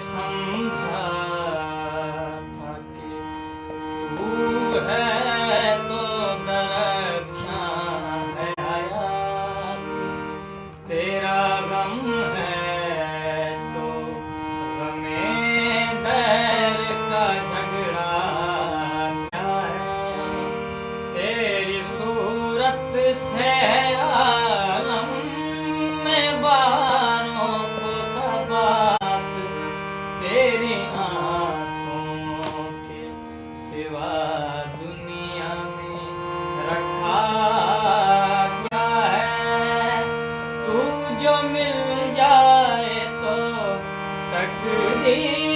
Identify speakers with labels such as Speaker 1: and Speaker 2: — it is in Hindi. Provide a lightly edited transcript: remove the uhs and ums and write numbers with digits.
Speaker 1: समझा था कि तू है तो दरख्शां है हयात, तेरा गम है तो गमे दर का झगड़ा क्या है। तेरी सूरत से आलम में बारों को सबात, तेरी आँखों के सिवा दुनिया में रखा क्या है। तू जो मिल जाए तो तकदीर